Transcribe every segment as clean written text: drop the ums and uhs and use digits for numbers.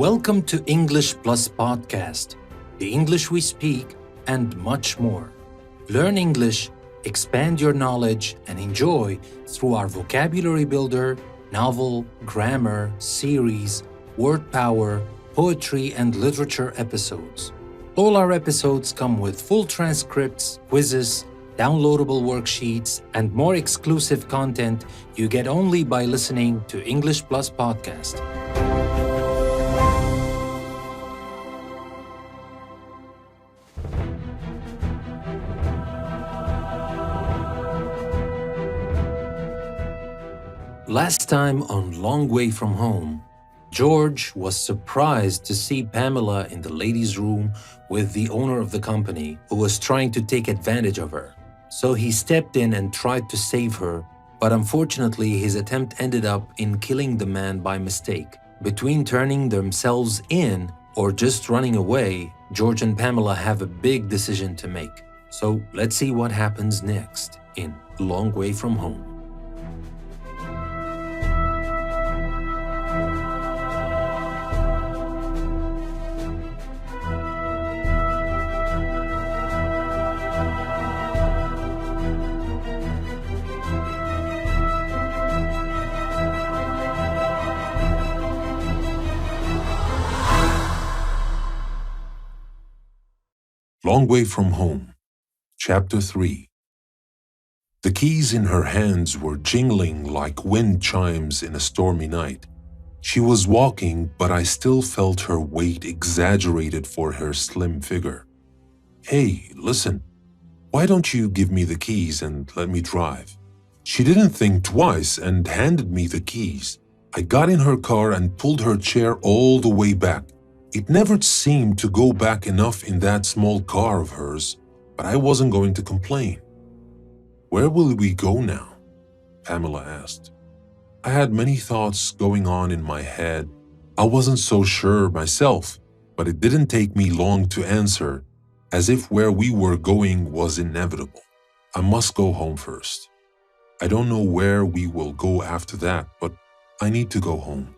Welcome to English Plus Podcast, the English we speak, and much more. Learn English, expand your knowledge, and enjoy through our vocabulary builder, novel, grammar, series, word power, poetry, and literature episodes. All our episodes come with full transcripts, quizzes, downloadable worksheets, and more exclusive content you get only by listening to English Plus Podcast. Last time on Long Way From Home, George was surprised to see Pamela in the ladies' room with the owner of the company, who was trying to take advantage of her. So he stepped in and tried to save her, but unfortunately his attempt ended up in killing the man by mistake. Between turning themselves in or just running away, George and Pamela have a big decision to make. So let's see what happens next in Long Way From Home. Long Way From Home, Chapter 3. The keys in her hands were jingling like wind chimes in a stormy night. She was walking, but I still felt her weight exaggerated for her slim figure. "Hey, listen, why don't you give me the keys and let me drive?" She didn't think twice and handed me the keys. I got in her car and pulled her chair all the way back. It never seemed to go back enough in that small car of hers, but I wasn't going to complain. "Where will we go now?" Pamela asked. I had many thoughts going on in my head. I wasn't so sure myself, but it didn't take me long to answer, as if where we were going was inevitable. I must go home first. I don't know where we will go after that, but I need to go home.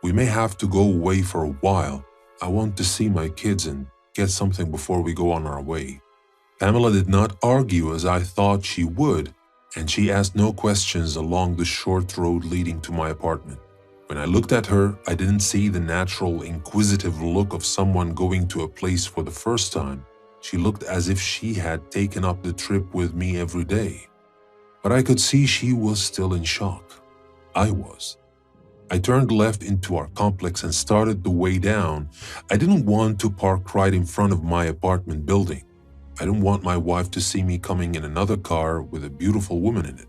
We may have to go away for a while. I want to see my kids and get something before we go on our way. Pamela did not argue as I thought she would, and she asked no questions along the short road leading to my apartment. When I looked at her, I didn't see the natural, inquisitive look of someone going to a place for the first time. She looked as if she had taken up the trip with me every day. But I could see she was still in shock. I was. I turned left into our complex and started the way down. I didn't want to park right in front of my apartment building. I didn't want my wife to see me coming in another car with a beautiful woman in it.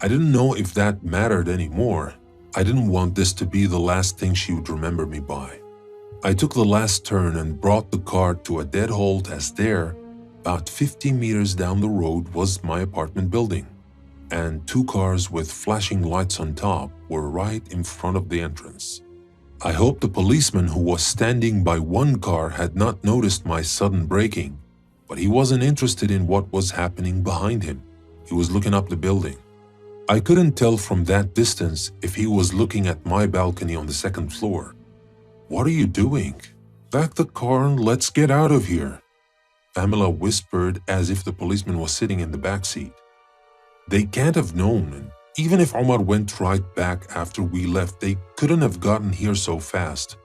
I didn't know if that mattered anymore. I didn't want this to be the last thing she would remember me by. I took the last turn and brought the car to a dead halt as there, about 50 meters down the road, was my apartment building, and two cars with flashing lights on top were right in front of the entrance. I hoped the policeman who was standing by one car had not noticed my sudden braking, but he wasn't interested in what was happening behind him. He was looking up the building. I couldn't tell from that distance if he was looking at my balcony on the second floor. "What are you doing? Back the car and let's get out of here," Pamela whispered as if the policeman was sitting in the back seat. They can't have known, and even if Omar went right back after we left, they couldn't have gotten here so fast.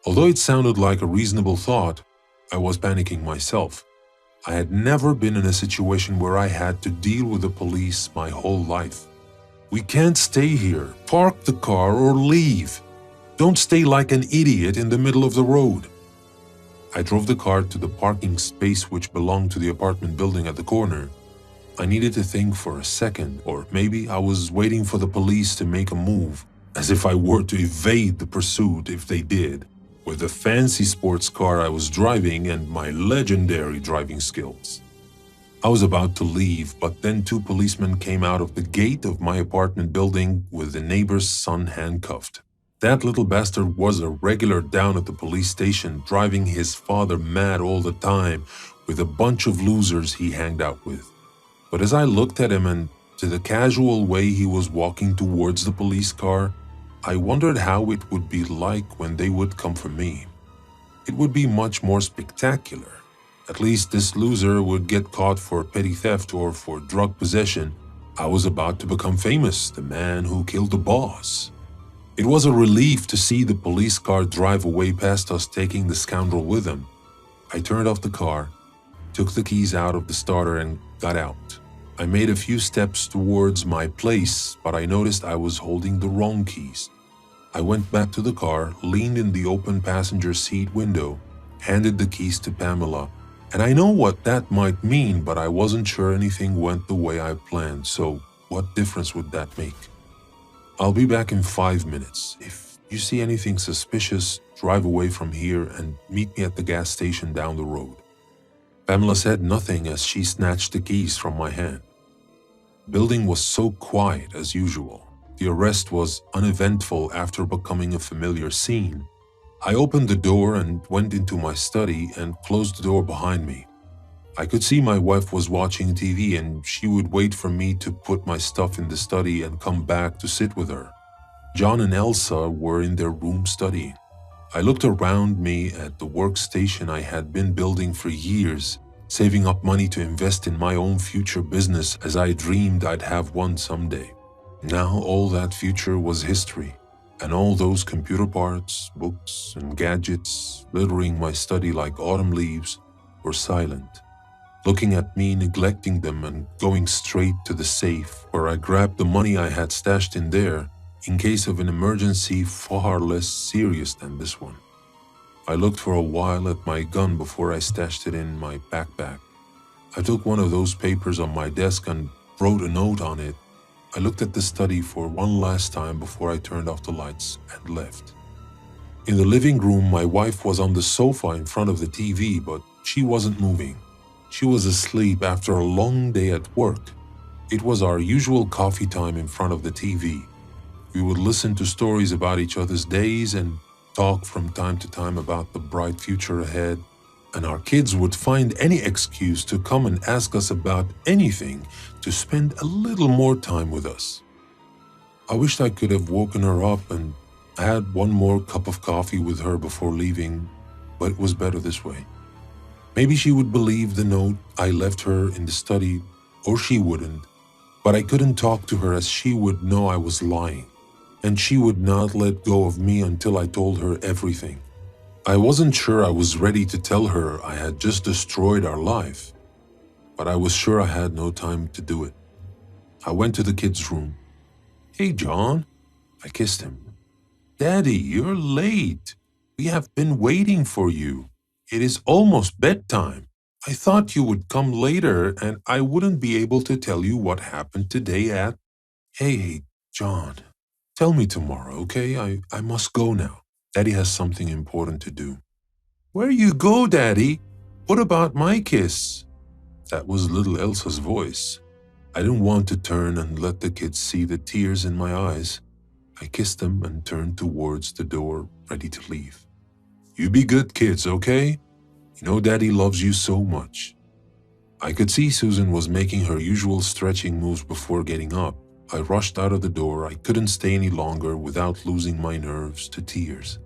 Although it sounded like a reasonable thought, I was panicking myself. I had never been in a situation where I had to deal with the police my whole life. "We can't stay here. Park the car or leave. Don't stay like an idiot in the middle of the road." I drove the car to the parking space which belonged to the apartment building at the corner. I needed to think for a second, or maybe I was waiting for the police to make a move, as if I were to evade the pursuit if they did, with the fancy sports car I was driving and my legendary driving skills. I was about to leave, but then two policemen came out of the gate of my apartment building with the neighbor's son handcuffed. That little bastard was a regular down at the police station, driving his father mad all the time with a bunch of losers he hanged out with. But as I looked at him and to the casual way he was walking towards the police car, I wondered how it would be like when they would come for me. It would be much more spectacular. At least this loser would get caught for petty theft or for drug possession. I was about to become famous, the man who killed the boss. It was a relief to see the police car drive away past us, taking the scoundrel with him. I turned off the car, took the keys out of the starter, and got out. I made a few steps towards my place, but I noticed I was holding the wrong keys. I went back to the car, leaned in the open passenger seat window, handed the keys to Pamela, and I know what that might mean, but I wasn't sure anything went the way I planned, so what difference would that make? I'll be back in 5 minutes. If you see anything suspicious, drive away from here and meet me at the gas station down the road. Pamela said nothing as she snatched the keys from my hand. The building was so quiet as usual. The arrest was uneventful after becoming a familiar scene. I opened the door and went into my study and closed the door behind me. I could see my wife was watching TV and she would wait for me to put my stuff in the study and come back to sit with her. John and Elsa were in their room studying. I looked around me at the workstation I had been building for years, saving up money to invest in my own future business as I dreamed I'd have one someday. Now all that future was history, and all those computer parts, books, and gadgets littering my study like autumn leaves were silent, looking at me, neglecting them, and going straight to the safe where I grabbed the money I had stashed in there in case of an emergency far less serious than this one. I looked for a while at my gun before I stashed it in my backpack. I took one of those papers on my desk and wrote a note on it. I looked at the study for one last time before I turned off the lights and left. In the living room, my wife was on the sofa in front of the TV, but she wasn't moving. She was asleep after a long day at work. It was our usual coffee time in front of the TV. We would listen to stories about each other's days and talk from time to time about the bright future ahead, and our kids would find any excuse to come and ask us about anything to spend a little more time with us. I wished I could have woken her up and had one more cup of coffee with her before leaving, but it was better this way. Maybe she would believe the note I left her in the study, or she wouldn't, but I couldn't talk to her as she would know I was lying, and she would not let go of me until I told her everything. I wasn't sure I was ready to tell her I had just destroyed our life, but I was sure I had no time to do it. I went to the kids' room. "Hey, John," I kissed him. "Daddy, you're late. We have been waiting for you. It is almost bedtime. I thought you would come later and I wouldn't be able to tell you what happened today at—" Hey, John, tell me tomorrow, okay? I must go now. Daddy has something important to do." "Where you go, Daddy? What about my kiss?" That was little Elsa's voice. I didn't want to turn and let the kids see the tears in my eyes. I kissed them and turned towards the door, ready to leave. "You be good kids, okay? You know Daddy loves you so much." I could see Susan was making her usual stretching moves before getting up. I rushed out of the door. I couldn't stay any longer without losing my nerves to tears.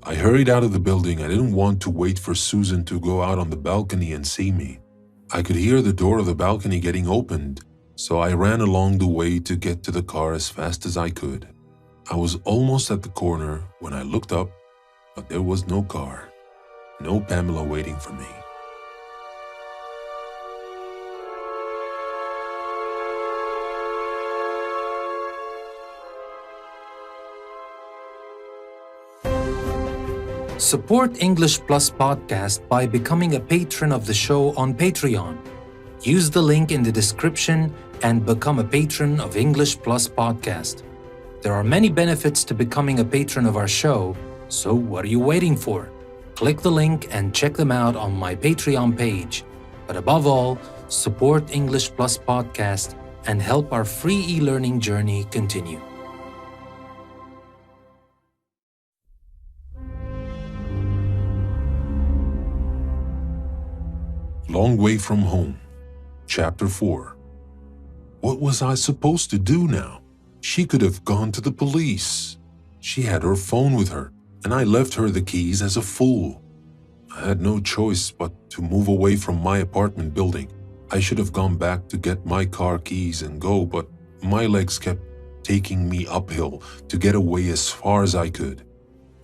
I hurried out of the building. I didn't want to wait for Susan to go out on the balcony and see me. I could hear the door of the balcony getting opened, so I ran along the way to get to the car as fast as I could. I was almost at the corner when I looked up, but there was no car, no Pamela waiting for me. Support English Plus Podcast by becoming a patron of the show on Patreon. Use the link in the description and become a patron of English Plus Podcast. There are many benefits to becoming a patron of our show, so what are you waiting for? Click the link and check them out on my Patreon page. But above all, support English Plus Podcast and help our free e-learning journey continue. Long Way from Home, Chapter 4. What was I supposed to do now? She could have gone to the police. She had her phone with her, and I left her the keys as a fool. I had no choice but to move away from my apartment building. I should have gone back to get my car keys and go, but my legs kept taking me uphill to get away as far as I could.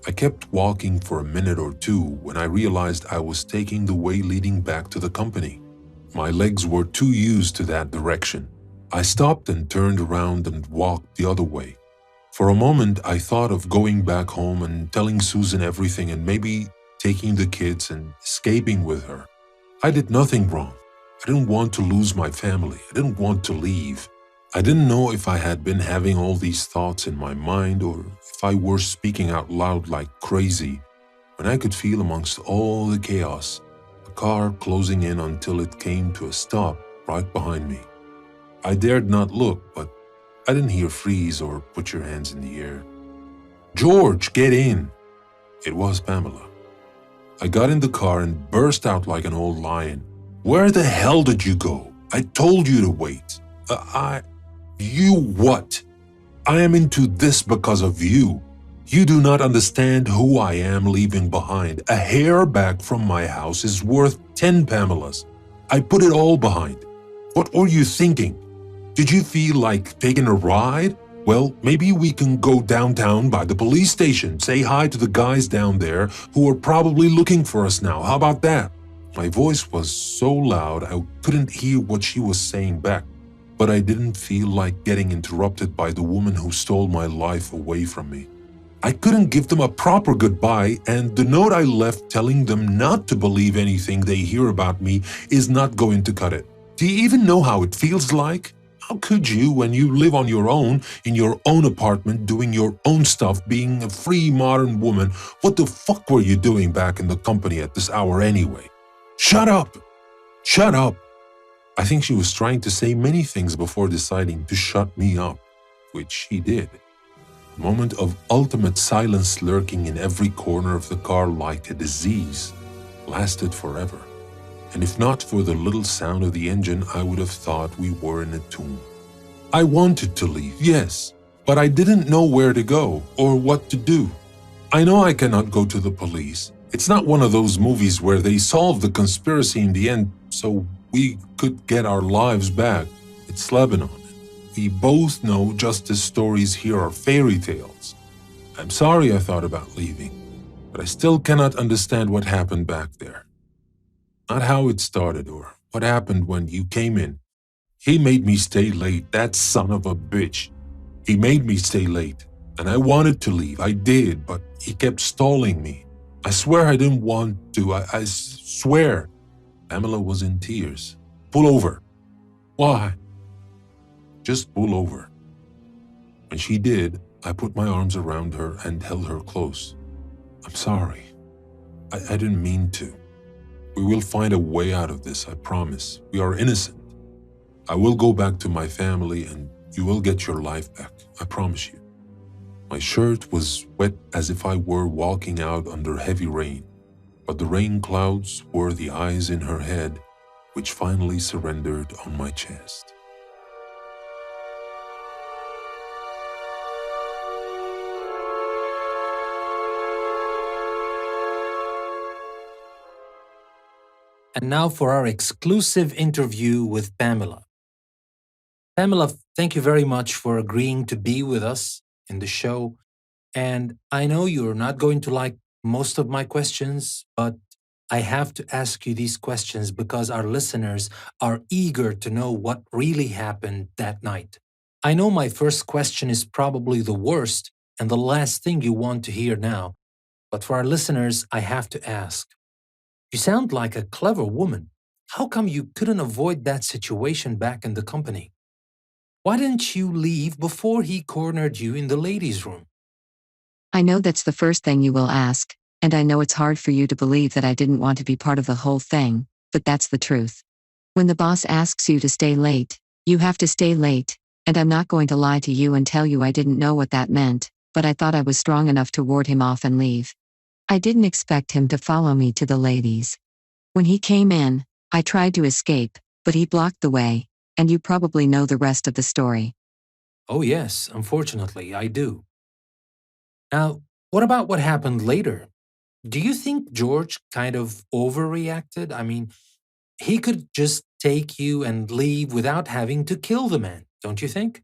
I kept walking for a minute or two when I realized I was taking the way leading back to the company. My legs were too used to that direction. I stopped and turned around and walked the other way. For a moment, I thought of going back home and telling Susan everything and maybe taking the kids and escaping with her. I did nothing wrong. I didn't want to lose my family. I didn't want to leave. I didn't know if I had been having all these thoughts in my mind or if I were speaking out loud like crazy when I could feel amongst all the chaos the car closing in until it came to a stop right behind me. I dared not look, but I didn't hear freeze or put your hands in the air. George, get in! It was Pamela. I got in the car and burst out like an old lion. Where the hell did you go? I told you to wait. You what? I am into this because of you. You do not understand who I am leaving behind. A hair back from my house is worth 10 Pamelas. I put it all behind. What were you thinking? Did you feel like taking a ride? Well, maybe we can go downtown by the police station, say hi to the guys down there who are probably looking for us now. How about that? My voice was so loud I couldn't hear what she was saying back, but I didn't feel like getting interrupted by the woman who stole my life away from me. I couldn't give them a proper goodbye, and the note I left telling them not to believe anything they hear about me is not going to cut it. Do you even know how it feels like? How could you, when you live on your own, in your own apartment, doing your own stuff, being a free modern woman? What the fuck were you doing back in the company at this hour anyway? Shut up! Shut up! I think she was trying to say many things before deciding to shut me up, which she did. A moment of ultimate silence lurking in every corner of the car like a disease lasted forever. And if not for the little sound of the engine, I would have thought we were in a tomb. I wanted to leave, yes, but I didn't know where to go or what to do. I know I cannot go to the police. It's not one of those movies where they solve the conspiracy in the end so we could get our lives back. It's Lebanon. We both know justice stories here are fairy tales. I'm sorry I thought about leaving, but I still cannot understand what happened back there. Not how it started or what happened when you came in. He made me stay late, that son of a bitch. He made me stay late, and I wanted to leave. I did, but he kept stalling me. I swear I didn't want to. I swear. Pamela was in tears. Pull over. Why? Just pull over. When she did, I put my arms around her and held her close. I'm sorry. I didn't mean to. We will find a way out of this, I promise. We are innocent. I will go back to my family and you will get your life back. I promise you. My shirt was wet as if I were walking out under heavy rain, but the rain clouds were the eyes in her head, which finally surrendered on my chest. And now for our exclusive interview with Pamela. Pamela, thank you very much for agreeing to be with us in the show. And I know you're not going to like most of my questions, but I have to ask you these questions because our listeners are eager to know what really happened that night. I know my first question is probably the worst and the last thing you want to hear now, but for our listeners, I have to ask. You sound like a clever woman. How come you couldn't avoid that situation back in the company? Why didn't you leave before he cornered you in the ladies' room? I know that's the first thing you will ask, and I know it's hard for you to believe that I didn't want to be part of the whole thing, but that's the truth. When the boss asks you to stay late, you have to stay late, and I'm not going to lie to you and tell you I didn't know what that meant, but I thought I was strong enough to ward him off and leave. I didn't expect him to follow me to the ladies. When he came in, I tried to escape, but he blocked the way, and you probably know the rest of the story. Oh, yes, unfortunately, I do. Now, what about what happened later? Do you think George kind of overreacted? I mean, he could just take you and leave without having to kill the man, don't you think?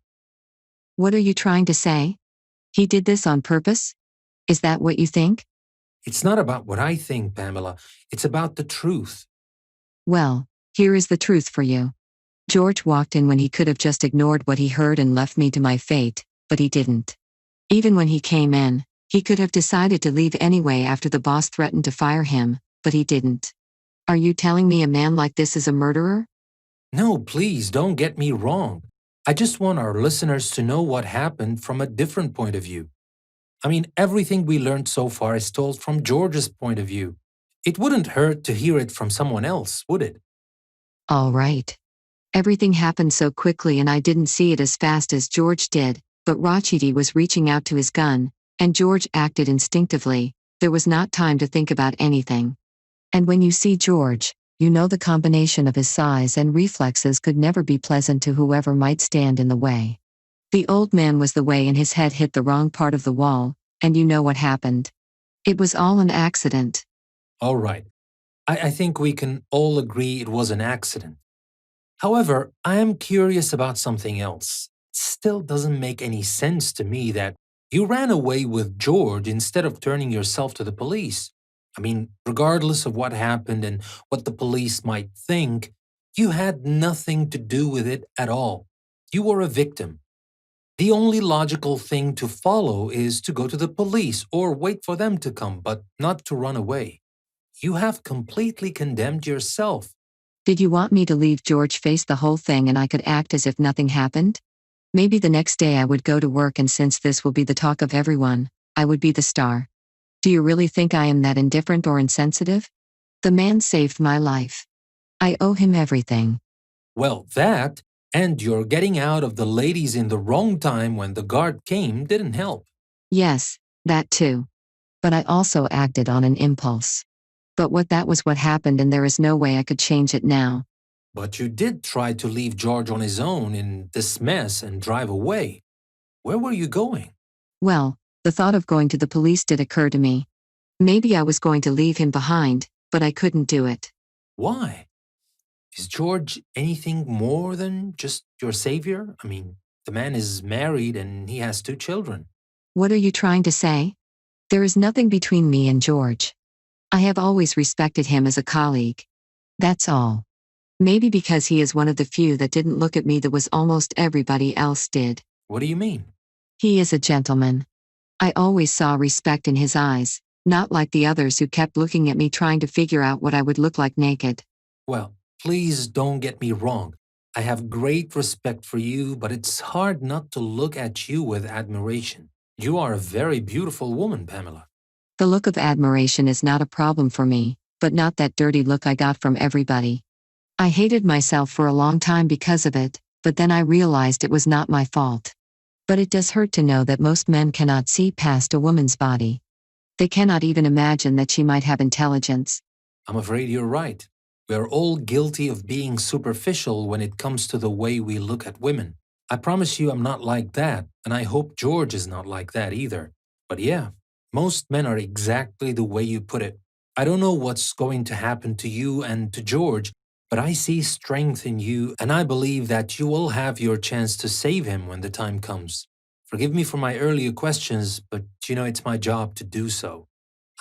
What are you trying to say? He did this on purpose? Is that what you think? It's not about what I think, Pamela. It's about the truth. Well, here is the truth for you. George walked in when he could have just ignored what he heard and left me to my fate, but he didn't. Even when he came in, he could have decided to leave anyway after the boss threatened to fire him, but he didn't. Are you telling me a man like this is a murderer? No, please don't get me wrong. I just want our listeners to know what happened from a different point of view. I mean, everything we learned so far is told from George's point of view. It wouldn't hurt to hear it from someone else, would it? All right. Everything happened so quickly and I didn't see it as fast as George did, but Rachidi was reaching out to his gun, and George acted instinctively. There was not time to think about anything. And when you see George, you know the combination of his size and reflexes could never be pleasant to whoever might stand in the way. The old man was the way and his head hit the wrong part of the wall, and you know what happened. It was all an accident. All right. I think we can all agree it was an accident. However, I am curious about something else. It still doesn't make any sense to me that you ran away with George instead of turning yourself to the police. I mean, regardless of what happened and what the police might think, you had nothing to do with it at all. You were a victim. The only logical thing to follow is to go to the police or wait for them to come, but not to run away. You have completely condemned yourself. Did you want me to leave George face the whole thing and I could act as if nothing happened? Maybe the next day I would go to work and since this will be the talk of everyone, I would be the star. Do you really think I am that indifferent or insensitive? The man saved my life. I owe him everything. Well, that, and your getting out of the ladies in the wrong time when the guard came didn't help. Yes, that too. But I also acted on an impulse. But that was what happened and there is no way I could change it now. But you did try to leave George on his own in this mess and drive away. Where were you going? Well, the thought of going to the police did occur to me. Maybe I was going to leave him behind, but I couldn't do it. Why? Is George anything more than just your savior? I mean, the man is married and he has 2 children. What are you trying to say? There is nothing between me and George. I have always respected him as a colleague. That's all. Maybe because he is one of the few that didn't look at me the way almost everybody else did. What do you mean? He is a gentleman. I always saw respect in his eyes, not like the others who kept looking at me trying to figure out what I would look like naked. Well, please don't get me wrong. I have great respect for you, but it's hard not to look at you with admiration. You are a very beautiful woman, Pamela. The look of admiration is not a problem for me, but not that dirty look I got from everybody. I hated myself for a long time because of it, but then I realized it was not my fault. But it does hurt to know that most men cannot see past a woman's body. They cannot even imagine that she might have intelligence. I'm afraid you're right. We are all guilty of being superficial when it comes to the way we look at women. I promise you I'm not like that, and I hope George is not like that either. But yeah, most men are exactly the way you put it. I don't know what's going to happen to you and to George, but I see strength in you, and I believe that you will have your chance to save him when the time comes. Forgive me for my earlier questions, but it's my job to do so.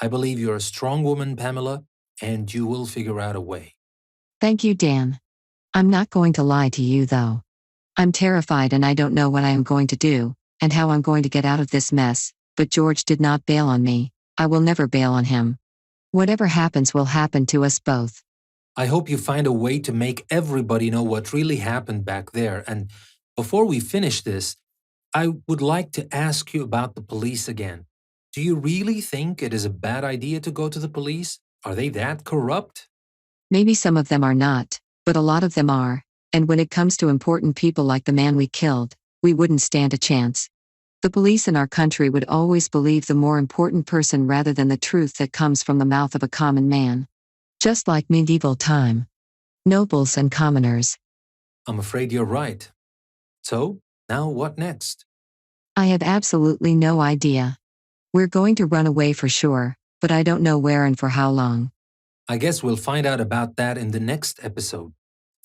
I believe you're a strong woman, Pamela, and you will figure out a way. Thank you, Dan. I'm not going to lie to you though. I'm terrified and I don't know what I am going to do, and how I'm going to get out of this mess, but George did not bail on me. I will never bail on him. Whatever happens will happen to us both. I hope you find a way to make everybody know what really happened back there. And before we finish this, I would like to ask you about the police again. Do you really think it is a bad idea to go to the police? Are they that corrupt? Maybe some of them are not, but a lot of them are, and when it comes to important people like the man we killed, we wouldn't stand a chance. The police in our country would always believe the more important person rather than the truth that comes from the mouth of a common man. Just like medieval time. Nobles and commoners. I'm afraid you're right. So, now what next? I have absolutely no idea. We're going to run away for sure, but I don't know where and for how long. I guess we'll find out about that in the next episode.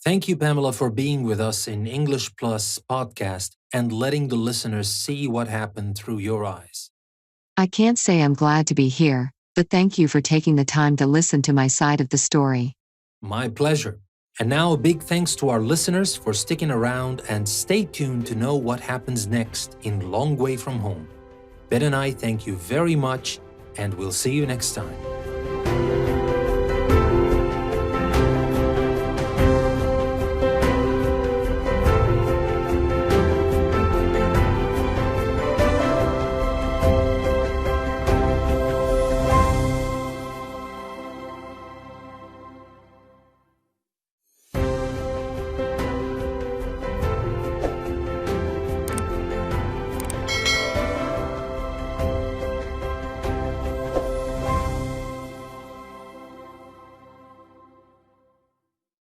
Thank you, Pamela, for being with us in English Plus podcast and letting the listeners see what happened through your eyes. I can't say I'm glad to be here, but thank you for taking the time to listen to my side of the story. My pleasure. And now a big thanks to our listeners for sticking around, and stay tuned to know what happens next in Long Way From Home. Ben and I thank you very much, and we'll see you next time.